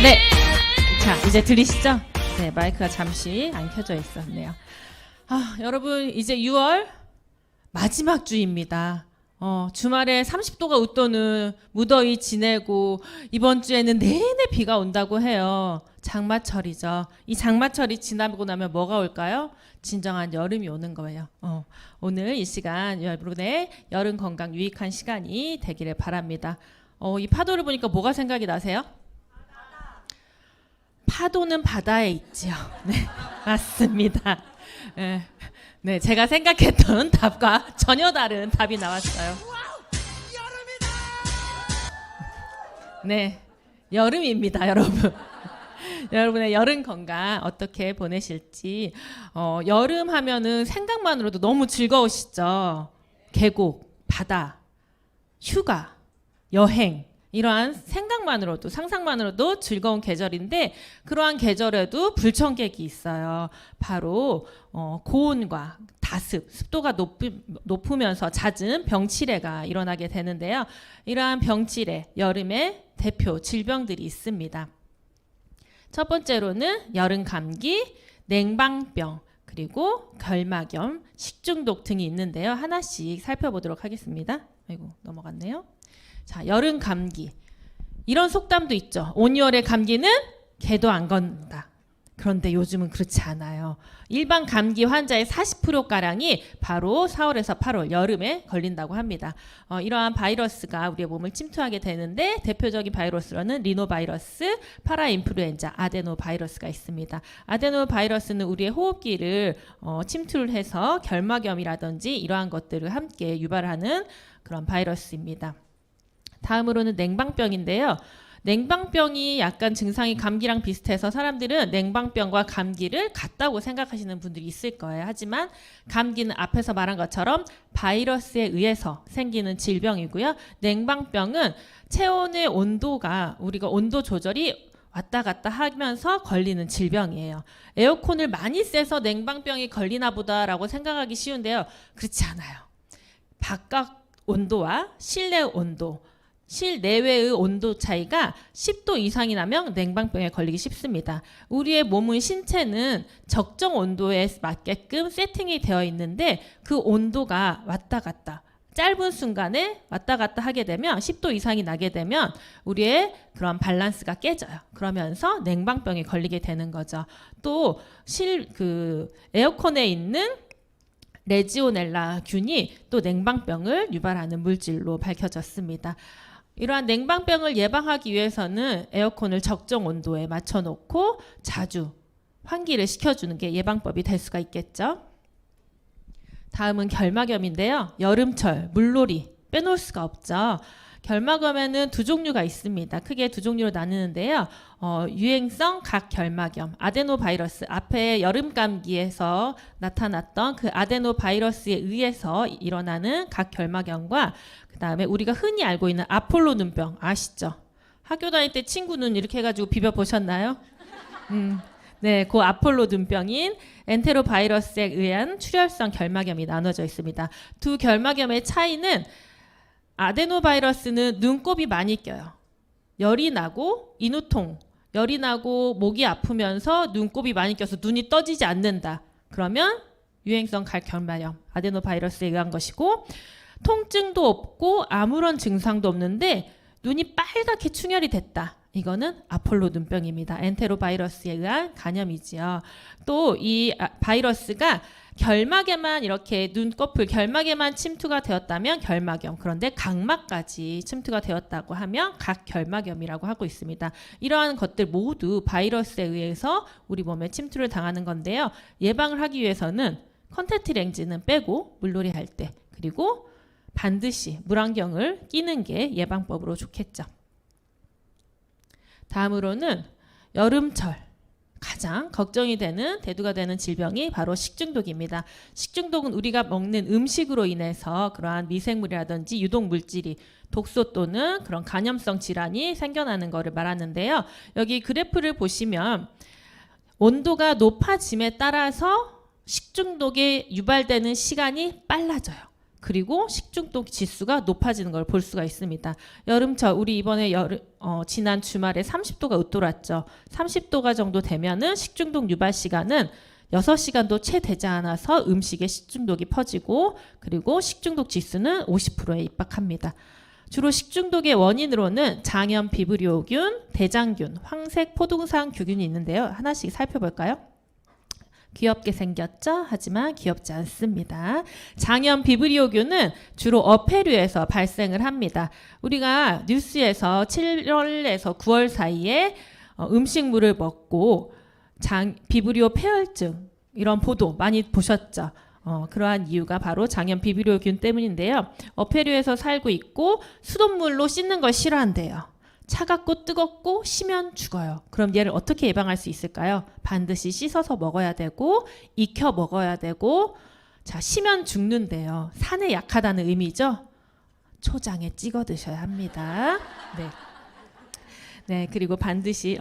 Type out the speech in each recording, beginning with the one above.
네. 자, 이제 들리시죠? 네, 마이크가 잠시 안 켜져 있었네요. 여러분, 이제 6월 마지막 주입니다. 주말에 30도가 웃도는 무더위 지내고 이번 주에는 내내 비가 온다고 해요. 장마철이죠. 이 장마철이 지나고 나면 뭐가 올까요? 진정한 여름이 오는 거예요. 오늘 이 시간 여러분의 여름 건강 유익한 시간이 되기를 바랍니다. 이 파도를 보니까 뭐가 생각이 나세요? 파도는 바다에 있지요. 네, 맞습니다. 네, 제가 생각했던 답과 전혀 다른 답이 나왔어요. 네, 여름입니다, 여러분. 여러분의 여름 건강 어떻게 보내실지. 여름 하면은 생각만으로도 너무 즐거우시죠. 계곡, 바다, 휴가, 여행. 이러한 생각만으로도 상상만으로도 즐거운 계절인데 그러한 계절에도 불청객이 있어요. 바로 고온과 다습, 습도가 높으면서 잦은 병치레가 일어나게 되는데요. 이러한 병치레, 여름의 대표 질병들이 있습니다. 첫 번째로는 여름 감기, 냉방병, 그리고 결막염, 식중독 등이 있는데요. 하나씩 살펴보도록 하겠습니다. 아이고, 넘어갔네요. 자, 여름 감기. 이런 속담도 있죠. 온열의 감기는 개도 안 건다. 그런데 요즘은 그렇지 않아요. 일반 감기 환자의 40%가량이 바로 4월에서 8월 여름에 걸린다고 합니다. 이러한 바이러스가 우리의 몸을 침투하게 되는데 대표적인 바이러스로는 리노바이러스, 파라인플루엔자, 아데노바이러스가 있습니다. 아데노바이러스는 우리의 호흡기를 침투를 해서 결막염이라든지 이러한 것들을 함께 유발하는 그런 바이러스입니다. 다음으로는 냉방병인데요. 냉방병이 약간 증상이 감기랑 비슷해서 사람들은 냉방병과 감기를 같다고 생각하시는 분들이 있을 거예요. 하지만 감기는 앞에서 말한 것처럼 바이러스에 의해서 생기는 질병이고요. 냉방병은 체온의 온도가 우리가 온도 조절이 왔다 갔다 하면서 걸리는 질병이에요. 에어컨을 많이 쐬서 냉방병이 걸리나 보다라고 생각하기 쉬운데요. 그렇지 않아요. 바깥 온도와 실내 온도, 실내외의 온도 차이가 10도 이상이 나면 냉방병에 걸리기 쉽습니다. 우리의 몸은 신체는 적정 온도에 맞게끔 세팅이 되어 있는데 그 온도가 왔다 갔다 짧은 순간에 왔다 갔다 하게 되면 10도 이상이 나게 되면 우리의 그런 밸런스가 깨져요. 그러면서 냉방병에 걸리게 되는 거죠. 또 에어컨에 있는 레지오넬라 균이 또 냉방병을 유발하는 물질로 밝혀졌습니다. 이러한 냉방병을 예방하기 위해서는 에어컨을 적정 온도에 맞춰놓고 자주 환기를 시켜주는 게 예방법이 될 수가 있겠죠. 다음은 결막염인데요. 여름철, 물놀이 빼놓을 수가 없죠. 결막염에는 두 종류가 있습니다. 크게 두 종류로 나누는데요. 유행성 각결막염, 아데노바이러스, 앞에 여름 감기에서 나타났던 그 아데노바이러스에 의해서 일어나는 각결막염과 그 다음에 우리가 흔히 알고 있는 아폴로 눈병 아시죠? 학교 다닐 때 친구 눈 이렇게 해가지고 비벼보셨나요? 네, 그 아폴로 눈병인 엔테로바이러스에 의한 출혈성 결막염이 나눠져 있습니다. 두 결막염의 차이는 아데노바이러스는 눈곱이 많이 껴요. 열이 나고 인후통, 열이 나고 목이 아프면서 눈곱이 많이 껴서 눈이 떠지지 않는다. 그러면 유행성 각결막염, 아데노바이러스에 의한 것이고 통증도 없고 아무런 증상도 없는데 눈이 빨갛게 충혈이 됐다. 이거는 아폴로 눈병입니다. 엔테로바이러스에 의한 간염이지요. 또 이 바이러스가 결막에만 이렇게 눈꺼풀 결막에만 침투가 되었다면 결막염, 그런데 각막까지 침투가 되었다고 하면 각결막염이라고 하고 있습니다. 이러한 것들 모두 바이러스에 의해서 우리 몸에 침투를 당하는 건데요. 예방을 하기 위해서는 컨택트 렌즈는 빼고 물놀이 할 때 그리고 반드시 물안경을 끼는 게 예방법으로 좋겠죠. 다음으로는 여름철 가장 걱정이 되는 대두가 되는 질병이 바로 식중독입니다. 식중독은 우리가 먹는 음식으로 인해서 그러한 미생물이라든지 유독 물질이 독소 또는 그런 간염성 질환이 생겨나는 것을 말하는데요. 여기 그래프를 보시면 온도가 높아짐에 따라서 식중독에 유발되는 시간이 빨라져요. 그리고 식중독 지수가 높아지는 걸 볼 수가 있습니다. 여름철 우리 이번에 지난 주말에 30도가 웃돌았죠. 30도가 정도 되면은 식중독 유발 시간은 6시간도 채 되지 않아서 음식에 식중독이 퍼지고 그리고 식중독 지수는 50%에 입박합니다. 주로 식중독의 원인으로는 장염 비브리오균, 대장균, 황색 포동상 규균이 있는데요. 하나씩 살펴볼까요? 귀엽게 생겼죠? 하지만 귀엽지 않습니다. 장염 비브리오균은 주로 어패류에서 발생을 합니다. 우리가 뉴스에서 7월에서 9월 사이에 음식물을 먹고 비브리오 폐혈증 이런 보도 많이 보셨죠? 그러한 이유가 바로 장염 비브리오균 때문인데요. 어패류에서 살고 있고 수돗물로 씻는 걸 싫어한대요. 차갑고 뜨겁고 쉬면 죽어요. 그럼 얘를 어떻게 예방할 수 있을까요? 반드시 씻어서 먹어야 되고 익혀 먹어야 되고 자 쉬면 죽는데요. 산에 약하다는 의미죠. 초장에 찍어 드셔야 합니다. 네. 네, 그리고 반드시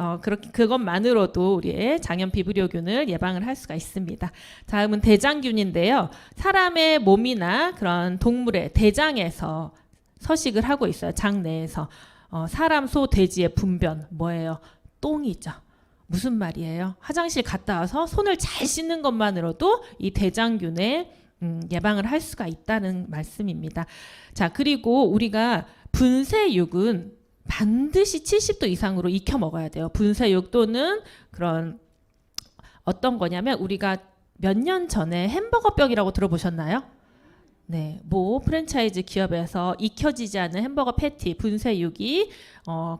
그것만으로도 우리의 장염 비브리오균을 예방을 할 수가 있습니다. 다음은 대장균인데요. 사람의 몸이나 그런 동물의 대장에서 서식을 하고 있어요. 장 내에서. 사람, 소, 돼지의 분변 뭐예요? 똥이죠. 무슨 말이에요? 화장실 갔다 와서 손을 잘 씻는 것만으로도 이 대장균에 예방을 할 수가 있다는 말씀입니다. 자, 그리고 우리가 분쇄육은 반드시 70도 이상으로 익혀 먹어야 돼요. 분쇄육 또는 그런 어떤 거냐면 우리가 몇 년 전에 햄버거병이라고 들어보셨나요? 네, 모 프랜차이즈 기업에서 익혀지지 않은 햄버거 패티 분쇄육이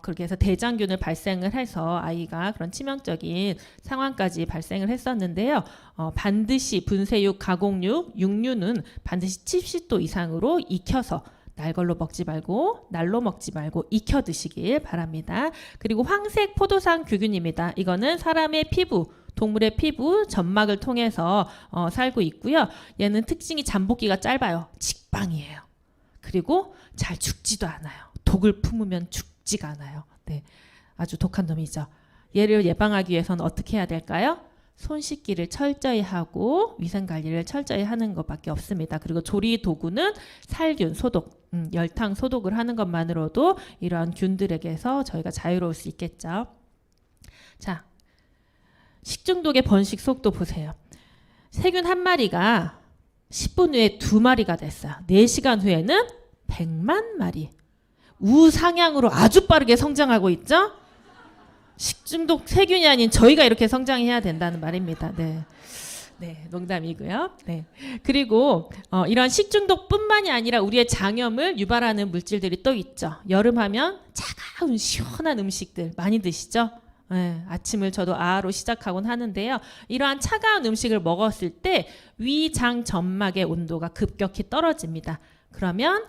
그렇게 해서 대장균을 발생을 해서 아이가 그런 치명적인 상황까지 발생을 했었는데요. 반드시 분쇄육, 가공육, 육류는 반드시 70도 이상으로 익혀서 날걸로 먹지 말고 날로 먹지 말고 익혀 드시길 바랍니다. 그리고 황색 포도상 규균입니다. 이거는 사람의 피부, 동물의 피부, 점막을 통해서 살고 있고요. 얘는 특징이 잠복기가 짧아요. 직방이에요. 그리고 잘 죽지도 않아요. 독을 품으면 죽지가 않아요. 네, 아주 독한 놈이죠. 얘를 예방하기 위해서는 어떻게 해야 될까요? 손 씻기를 철저히 하고 위생관리를 철저히 하는 것밖에 없습니다. 그리고 조리 도구는 살균, 소독, 열탕 소독을 하는 것만으로도 이러한 균들에게서 저희가 자유로울 수 있겠죠. 자, 식중독의 번식 속도 보세요. 세균 한 마리가 10분 후에 2마리가 됐어요. 4시간 후에는 100만 마리. 우상향으로 아주 빠르게 성장하고 있죠. 식중독 세균이 아닌 저희가 이렇게 성장해야 된다는 말입니다. 네, 네, 농담이고요. 네, 그리고 이런 식중독뿐만이 아니라 우리의 장염을 유발하는 물질들이 또 있죠. 여름하면 차가운 시원한 음식들 많이 드시죠? 네, 아침을 저도 아로 시작하곤 하는데요. 이러한 차가운 음식을 먹었을 때 위장 점막의 온도가 급격히 떨어집니다. 그러면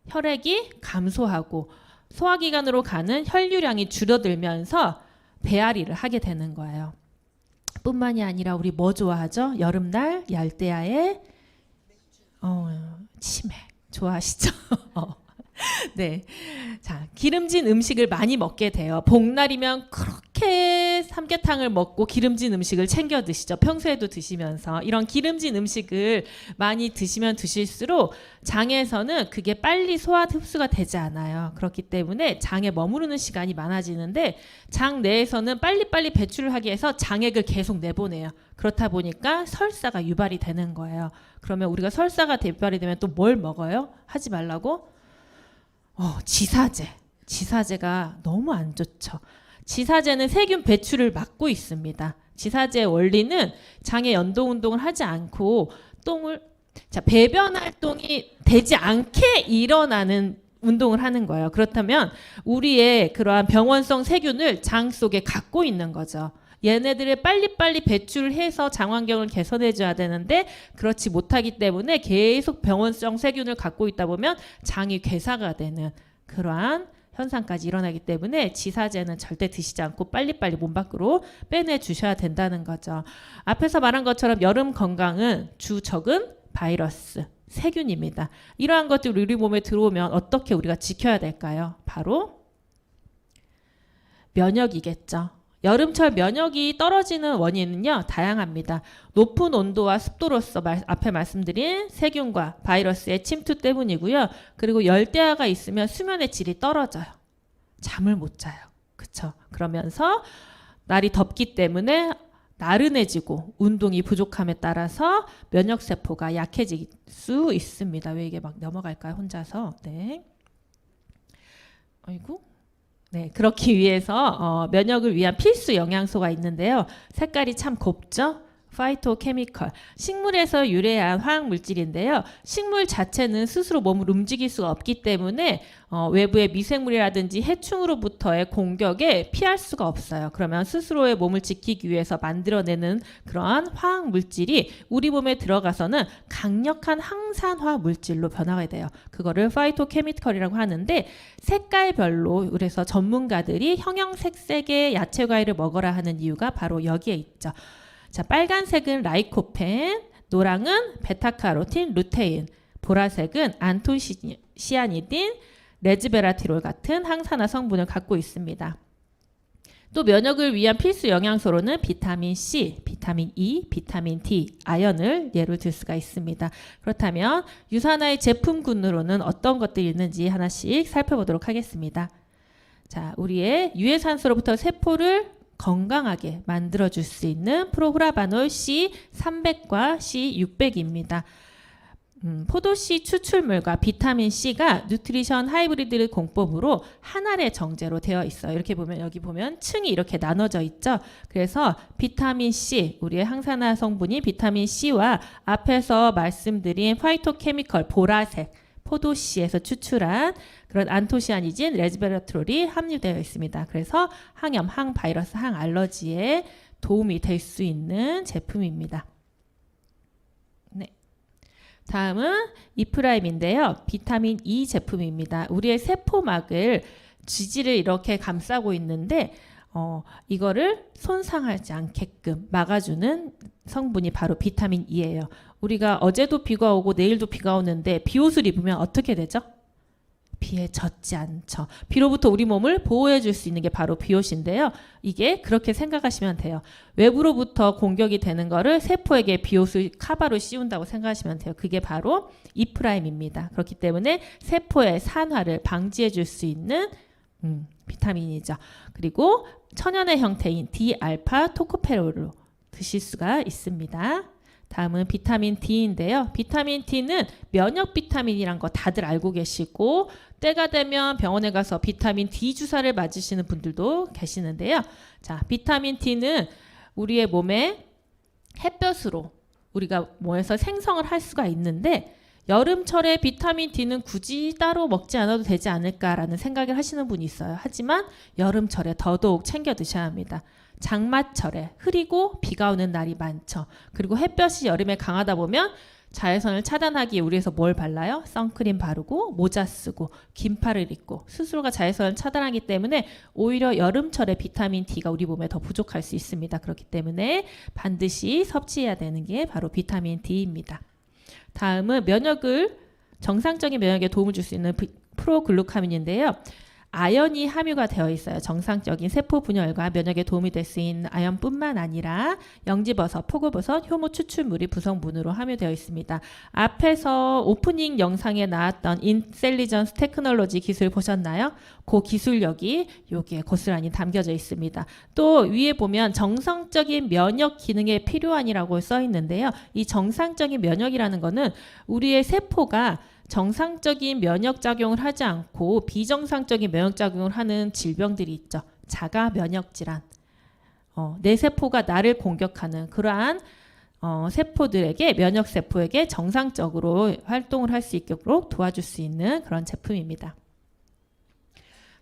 혈액이 감소하고 소화기관으로 가는 혈류량이 줄어들면서 배앓이를 하게 되는 거예요. 뿐만이 아니라 우리 뭐 좋아하죠? 여름날 열대야의 치맥 좋아하시죠? 네, 자 기름진 음식을 많이 먹게 돼요. 복날이면 그렇게 삼계탕을 먹고 기름진 음식을 챙겨 드시죠. 평소에도 드시면서 이런 기름진 음식을 많이 드시면 드실수록 장에서는 그게 빨리 소화 흡수가 되지 않아요. 그렇기 때문에 장에 머무르는 시간이 많아지는데 장 내에서는 빨리빨리 배출을 하기 위해서 장액을 계속 내보내요. 그렇다 보니까 설사가 유발이 되는 거예요. 그러면 우리가 설사가 유발이 되면 또 뭘 먹어요? 하지 말라고? 지사제. 지사제가 너무 안 좋죠. 지사제는 세균 배출을 막고 있습니다. 지사제의 원리는 장의 연동 운동을 하지 않고 배변 활동이 되지 않게 일어나는 운동을 하는 거예요. 그렇다면 우리의 그러한 병원성 세균을 장 속에 갖고 있는 거죠. 얘네들을 빨리빨리 배출해서 장 환경을 개선해 줘야 되는데 그렇지 못하기 때문에 계속 병원성 세균을 갖고 있다 보면 장이 괴사가 되는 그러한 현상까지 일어나기 때문에 지사제는 절대 드시지 않고 빨리빨리 몸 밖으로 빼내 주셔야 된다는 거죠. 앞에서 말한 것처럼 여름 건강은 주적은 바이러스, 세균입니다. 이러한 것들이 우리 몸에 들어오면 어떻게 우리가 지켜야 될까요? 바로 면역이겠죠. 여름철 면역이 떨어지는 원인은요, 다양합니다. 높은 온도와 습도로서 앞에 말씀드린 세균과 바이러스의 침투 때문이고요. 그리고 열대야가 있으면 수면의 질이 떨어져요. 잠을 못 자요. 그쵸? 그러면서 날이 덥기 때문에 나른해지고 운동이 부족함에 따라서 면역세포가 약해질 수 있습니다. 왜 이게 막 넘어갈까요? 혼자서. 네. 아이고. 네, 그렇기 위해서 면역을 위한 필수 영양소가 있는데요. 색깔이 참 곱죠? 파이토케미컬. 식물에서 유래한 화학 물질인데요. 식물 자체는 스스로 몸을 움직일 수가 없기 때문에 외부의 미생물이라든지 해충으로부터의 공격에 피할 수가 없어요. 그러면 스스로의 몸을 지키기 위해서 만들어내는 그러한 화학 물질이 우리 몸에 들어가서는 강력한 항산화 물질로 변하게 돼요. 그거를 파이토케미컬이라고 하는데 색깔별로 그래서 전문가들이 형형색색의 야채 과일을 먹어라 하는 이유가 바로 여기에 있죠. 자, 빨간색은 라이코펜, 노랑은 베타카로틴, 루테인, 보라색은 안토시아니딘, 레즈베라티롤 같은 항산화 성분을 갖고 있습니다. 또 면역을 위한 필수 영양소로는 비타민 C, 비타민 E, 비타민 D, 아연을 예로 들 수가 있습니다. 그렇다면 유산화의 제품군으로는 어떤 것들이 있는지 하나씩 살펴보도록 하겠습니다. 자, 우리의 유해산소로부터 세포를 건강하게 만들어줄 수 있는 프로후라바놀 C300과 C600입니다. 포도씨 추출물과 비타민 C가 뉴트리션 하이브리드 공법으로 한 알의 정제로 되어 있어요. 이렇게 보면 여기 보면 층이 이렇게 나눠져 있죠. 그래서 비타민 C, 우리의 항산화 성분이 비타민 C와 앞에서 말씀드린 파이토케미컬 보라색 포도씨에서 추출한 그런 안토시아니딘, 레즈베라트롤이 함유되어 있습니다. 그래서 항염, 항바이러스, 항알러지에 도움이 될 수 있는 제품입니다. 네. 다음은 이프라임인데요. 비타민 E 제품입니다. 우리의 세포막을 지지를 이렇게 감싸고 있는데 이거를 손상하지 않게끔 막아주는 성분이 바로 비타민 E예요. 우리가 어제도 비가 오고 내일도 비가 오는데 비옷을 입으면 어떻게 되죠? 비에 젖지 않죠. 비로부터 우리 몸을 보호해 줄 수 있는 게 바로 비옷인데요. 이게 그렇게 생각하시면 돼요. 외부로부터 공격이 되는 거를 세포에게 비옷을 카바로 씌운다고 생각하시면 돼요. 그게 바로 E'입니다. 그렇기 때문에 세포의 산화를 방지해 줄 수 있는 비타민이죠. 그리고 천연의 형태인 D알파 토코페롤로 드실 수가 있습니다. 다음은 비타민 D인데요. 비타민 D는 면역 비타민이란 거 다들 알고 계시고 때가 되면 병원에 가서 비타민 D 주사를 맞으시는 분들도 계시는데요. 자, 비타민 D는 우리의 몸에 햇볕으로 우리가 몸에서 생성을 할 수가 있는데 여름철에 비타민 D는 굳이 따로 먹지 않아도 되지 않을까라는 생각을 하시는 분이 있어요. 하지만 여름철에 더더욱 챙겨 드셔야 합니다. 장마철에 흐리고 비가 오는 날이 많죠. 그리고 햇볕이 여름에 강하다 보면 자외선을 차단하기 위해서 뭘 발라요? 선크림 바르고 모자 쓰고 긴팔을 입고 스스로가 자외선을 차단하기 때문에 오히려 여름철에 비타민 D가 우리 몸에 더 부족할 수 있습니다. 그렇기 때문에 반드시 섭취해야 되는 게 바로 비타민 D입니다. 다음은 정상적인 면역에 도움을 줄 수 있는 프로글루카민인데요. 아연이 함유가 되어 있어요. 정상적인 세포 분열과 면역에 도움이 될 수 있는 아연뿐만 아니라 영지버섯, 표고버섯, 효모 추출물이 구성분으로 함유되어 있습니다. 앞에서 오프닝 영상에 나왔던 인텔리전스 테크놀로지 기술 보셨나요? 그 기술력이 여기에 고스란히 담겨져 있습니다. 또 위에 보면 정상적인 면역 기능에 필요한이라고 써 있는데요. 이 정상적인 면역이라는 거는 우리의 세포가 정상적인 면역작용을 하지 않고 비정상적인 면역작용을 하는 질병들이 있죠. 자가 면역질환. 내 세포가 나를 공격하는 그러한 세포들에게 면역세포에게 정상적으로 활동을 할 수 있도록 도와줄 수 있는 그런 제품입니다.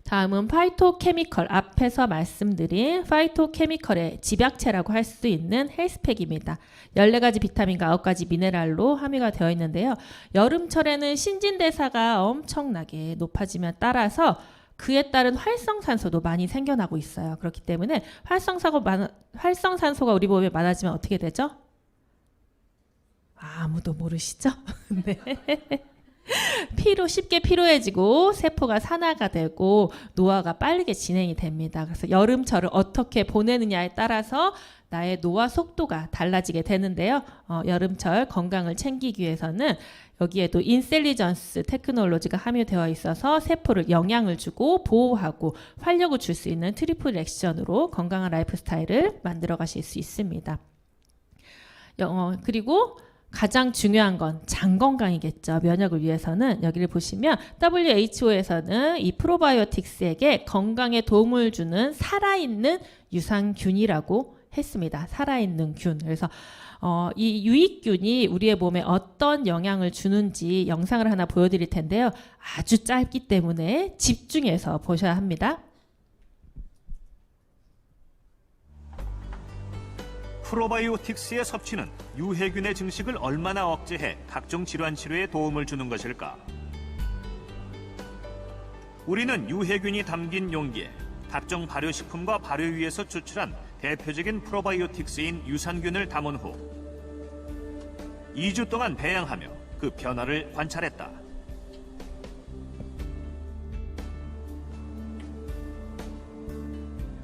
다음은 파이토케미컬, 앞에서 말씀드린 파이토케미컬의 집약체라고 할 수 있는 헬스팩입니다. 14가지 비타민과 9가지 미네랄로 함유가 되어 있는데요. 여름철에는 신진대사가 엄청나게 높아짐에 따라서 그에 따른 활성산소도 많이 생겨나고 있어요. 그렇기 때문에 활성산소가 우리 몸에 많아지면 어떻게 되죠? 아무도 모르시죠? 네. 쉽게 피로해지고 세포가 산화가 되고 노화가 빠르게 진행이 됩니다. 그래서 여름철을 어떻게 보내느냐에 따라서 나의 노화 속도가 달라지게 되는데요. 여름철 건강을 챙기기 위해서는 여기에도 인셀리전스 테크놀로지가 함유되어 있어서 세포를 영양을 주고 보호하고 활력을 줄 수 있는 트리플 액션으로 건강한 라이프 스타일을 만들어 가실 수 있습니다. 그리고 가장 중요한 건 장 건강이겠죠. 면역을 위해서는 여기를 보시면 WHO에서는 이 프로바이오틱스에게 건강에 도움을 주는 살아있는 유산균이라고 했습니다. 살아있는 균. 그래서 이 유익균이 우리의 몸에 어떤 영향을 주는지 영상을 하나 보여드릴 텐데요. 아주 짧기 때문에 집중해서 보셔야 합니다. 프로바이오틱스의 섭취는 유해균의 증식을 얼마나 억제해 각종 질환 치료에 도움을 주는 것일까? 우리는 유해균이 담긴 용기에 각종 발효식품과 발효유에서 추출한 대표적인 프로바이오틱스인 유산균을 담은 후 2주 동안 배양하며 그 변화를 관찰했다.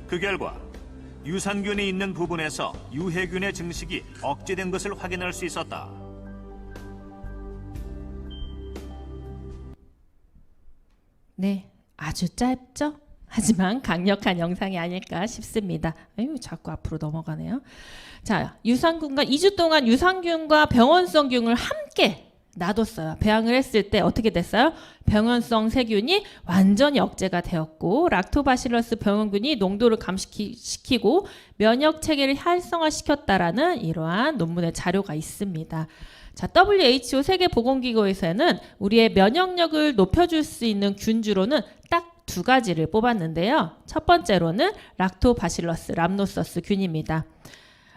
그 결과 유산균이 있는 부분에서 유해균의 증식이 억제된 것을 확인할 수 있었다. 네, 아주 짧죠? 하지만 강력한 영상이 아닐까 싶습니다. 아유, 자꾸 앞으로 넘어가네요. 자, 유산균과 2주 동안 유산균과 병원성균을 함께 놔뒀어요. 배양을 했을 때 어떻게 됐어요? 병원성 세균이 완전히 억제가 되었고 락토바실러스 병원균이 농도를 감시키고 면역 체계를 활성화시켰다라는 이러한 논문의 자료가 있습니다. 자, WHO 세계보건기구에서는 우리의 면역력을 높여줄 수 있는 균주로는 딱 두 가지를 뽑았는데요. 첫 번째로는 락토바실러스 람노서스 균입니다.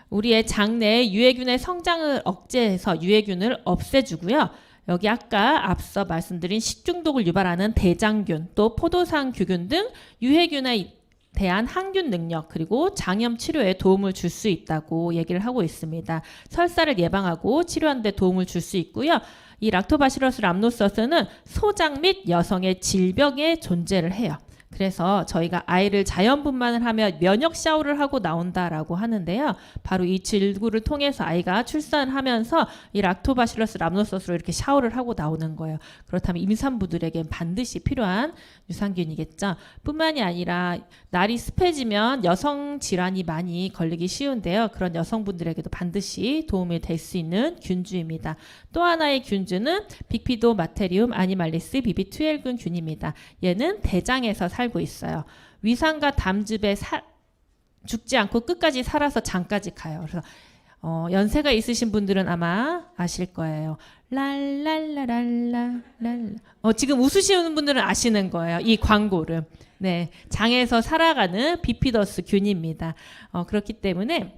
우리의 장내에 유해균의 성장을 억제해서 유해균을 없애주고요. 여기 아까 앞서 말씀드린 식중독을 유발하는 대장균, 또 포도상 규균 등 유해균에 대한 항균 능력, 그리고 장염 치료에 도움을 줄 수 있다고 얘기를 하고 있습니다. 설사를 예방하고 치료하는 데 도움을 줄 수 있고요. 이 락토바시러스 람노서스는 소장 및 여성의 질병에 존재를 해요. 그래서 저희가 아이를 자연분만을 하면 면역 샤워를 하고 나온다라고 하는데요. 바로 이 질구를 통해서 아이가 출산을 하면서 이 락토바실러스 람노서스로 이렇게 샤워를 하고 나오는 거예요. 그렇다면 임산부들에겐 반드시 필요한 유산균이겠죠. 뿐만이 아니라 날이 습해지면 여성 질환이 많이 걸리기 쉬운데요. 그런 여성분들에게도 반드시 도움이 될 수 있는 균주입니다. 또 하나의 균주는 빅피도 마테리움 아니말리스 비비2L균 균입니다. 얘는 대장에서 살고 있어요. 위산과 담즙에 죽지 않고 끝까지 살아서 장까지 가요. 그래서 연세가 있으신 분들은 아마 아실 거예요. 랄랄라랄라 지금 웃으시는 분들은 아시는 거예요. 이 광고를. 네, 장에서 살아가는 비피더스 균입니다. 그렇기 때문에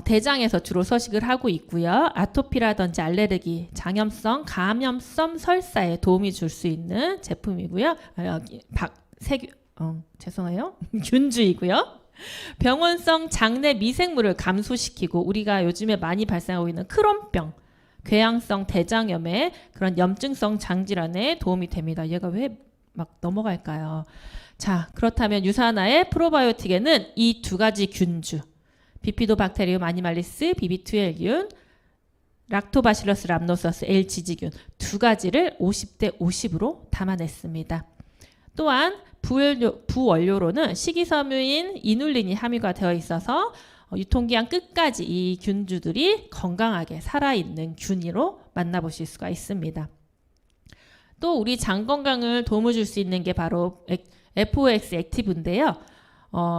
대장에서 주로 서식을 하고 있고요. 아토피라든지 알레르기, 장염성, 감염성 설사에 도움이 줄 수 있는 제품이고요. 죄송해요. 균주이고요. 병원성 장내 미생물을 감소시키고 우리가 요즘에 많이 발생하고 있는 크론병, 궤양성 대장염의 그런 염증성 장질환에 도움이 됩니다. 얘가 왜 막 넘어갈까요? 자, 그렇다면 유산화의 프로바이오틱에는 이 두 가지 균주, 비피도박테리움 아니말리스 비비2L균, 락토바실러스 람노서스 L지지균 두 가지를 50대 50으로 담아냈습니다. 또한 부원료로는 식이섬유인 이눌린이 함유가 되어 있어서 유통기한 끝까지 이 균주들이 건강하게 살아있는 균으로 만나보실 수가 있습니다. 또 우리 장 건강을 도움을 줄 수 있는 게 바로 FOX 액티브인데요.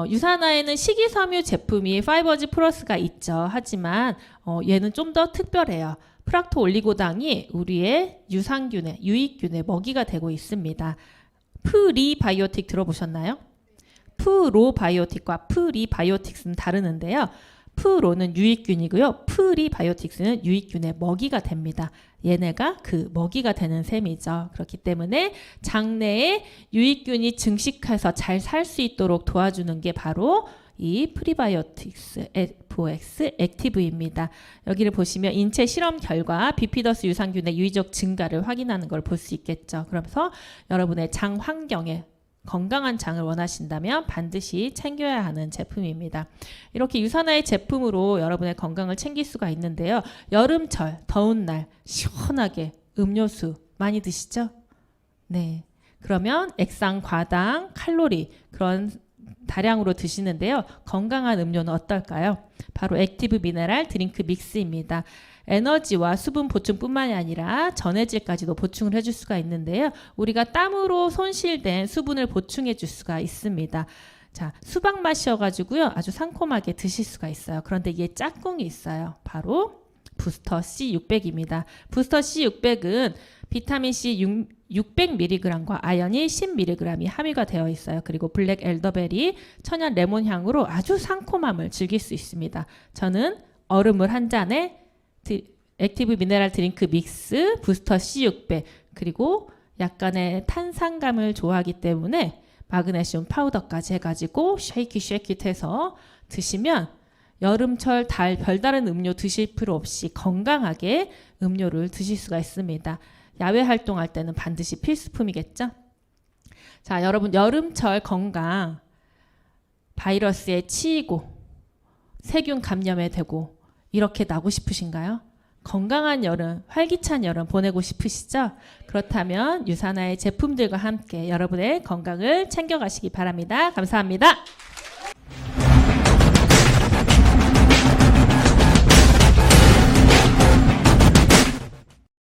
유산화에는 식이섬유 제품이 파이버즈 플러스가 있죠. 하지만 얘는 좀 더 특별해요. 프락토 올리고당이 우리의 유산균의 유익균의 먹이가 되고 있습니다. 프리바이오틱 들어보셨나요? 프로바이오틱과 프리바이오틱은 다르는데요. 프로는 유익균이고요. 프리바이오틱스는 유익균의 먹이가 됩니다. 얘네가 그 먹이가 되는 셈이죠. 그렇기 때문에 장내에 유익균이 증식해서 잘 살 수 있도록 도와주는 게 바로 이 프리바이오틱스 FOX 액티브입니다. 여기를 보시면 인체 실험 결과 비피더스 유산균의 유의적 증가를 확인하는 걸 볼 수 있겠죠. 그러면서 여러분의 장 환경에 건강한 장을 원하신다면 반드시 챙겨야 하는 제품입니다. 이렇게 유산화의 제품으로 여러분의 건강을 챙길 수가 있는데요. 여름철 더운 날 시원하게 음료수 많이 드시죠? 네. 그러면 액상, 과당, 칼로리 그런 다량으로 드시는데요. 건강한 음료는 어떨까요? 바로 액티브 미네랄 드링크 믹스입니다. 에너지와 수분 보충뿐만이 아니라 전해질까지도 보충을 해줄 수가 있는데요. 우리가 땀으로 손실된 수분을 보충해 줄 수가 있습니다. 자, 수박 맛이어가지고요. 아주 상콤하게 드실 수가 있어요. 그런데 이게 짝꿍이 있어요. 바로 부스터 C600입니다. 부스터 C600은 비타민 C 600mg과 아연이 10mg이 함유가 되어 있어요. 그리고 블랙 엘더베리, 천연 레몬 향으로 아주 상콤함을 즐길 수 있습니다. 저는 얼음물 한 잔에 액티브 미네랄 드링크 믹스, 부스터 C600 그리고 약간의 탄산감을 좋아하기 때문에 마그네슘 파우더까지 해가지고 쉐이킷 해서 드시면 여름철 별다른 음료 드실 필요 없이 건강하게 음료를 드실 수가 있습니다. 야외 활동할 때는 반드시 필수품이겠죠? 자, 여러분 여름철 건강 바이러스에 치이고 세균 감염에 되고 이렇게 나고 싶으신가요? 건강한 여름, 활기찬 여름 보내고 싶으시죠? 그렇다면 유산화의 제품들과 함께 여러분의 건강을 챙겨가시기 바랍니다. 감사합니다.